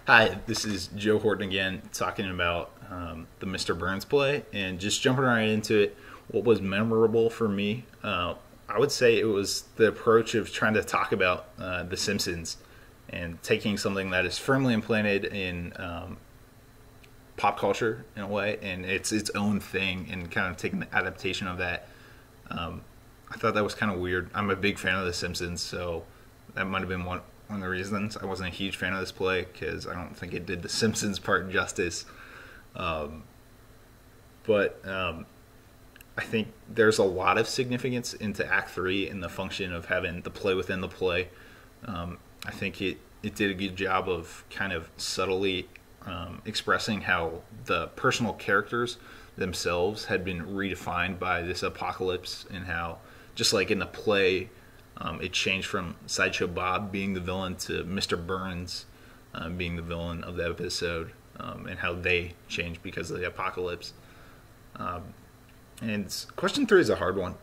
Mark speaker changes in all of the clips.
Speaker 1: Hi, this is Joe Horton again, talking about the Mr. Burns play and just jumping right into it. What was memorable for me? I would say it was the approach of trying to talk about The Simpsons and taking something that is firmly implanted in pop culture in a way, and it's its own thing, and kind of taking the adaptation of that. I thought that was kind of weird. I'm a big fan of The Simpsons, so that might have been one of the reasons I wasn't a huge fan of this play because I don't think it did The Simpsons part justice. Um, but I think there's a lot of significance into Act Three and the function of having the play within the play. I think it did a good job of kind of subtly expressing how the personal characters themselves had been redefined by this apocalypse, and how, just like in the play, it changed from Sideshow Bob being the villain to Mr. Burns being the villain of the episode, and how they changed because of the apocalypse. And question three is a hard one.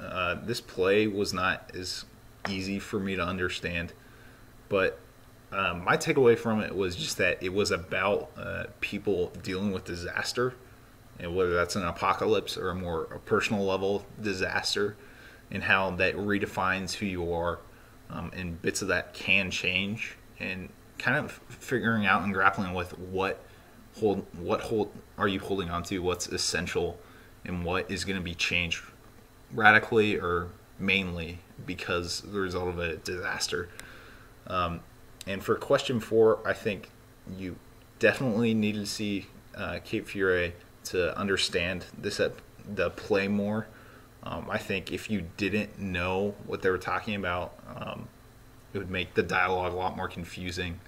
Speaker 1: This play was not as easy for me to understand, but my takeaway from it was just that it was about people dealing with disaster, and whether that's an apocalypse or a personal level disaster, and how that redefines who you are, and bits of that can change, and kind of figuring out and grappling with what hold are you holding on to, what's essential, and what is going to be changed radically or mainly because the result of a disaster. And for question four, I think you definitely needed to see Cape Fear to understand the play more. I think if you didn't know what they were talking about, it would make the dialogue a lot more confusing.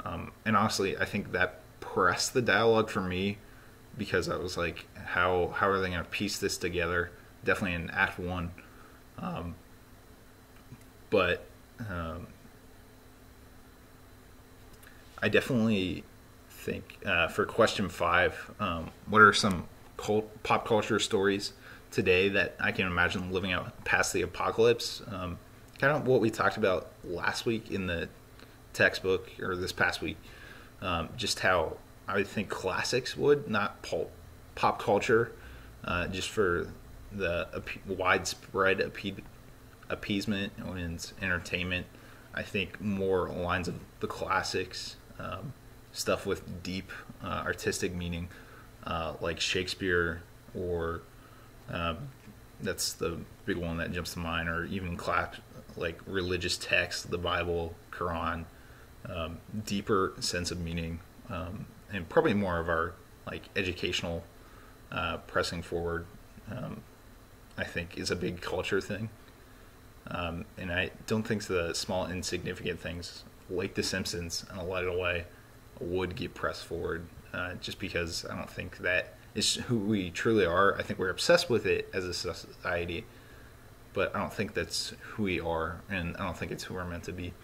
Speaker 1: And honestly, I think that pressed the dialogue for me because I was like, how are they going to piece this together? Definitely in Act One, but I definitely think for question five, what are some pop culture stories today that I can imagine living out past the apocalypse? Kind of what we talked about last week in the textbook, or this past week, just how I think classics would, not pop culture, just for the widespread appeasement and entertainment. I think more lines of the classics, stuff with deep artistic meaning, like Shakespeare, or that's the big one that jumps to mind, or even like religious texts, the Bible, Quran, deeper sense of meaning, and probably more of our like educational pressing forward. I think is a big culture thing, and I don't think the small insignificant things like The Simpsons and A Light Away would get pressed forward, just because I don't think that is who we truly are. I think we're obsessed with it as a society, but I don't think that's who we are, and I don't think it's who we're meant to be.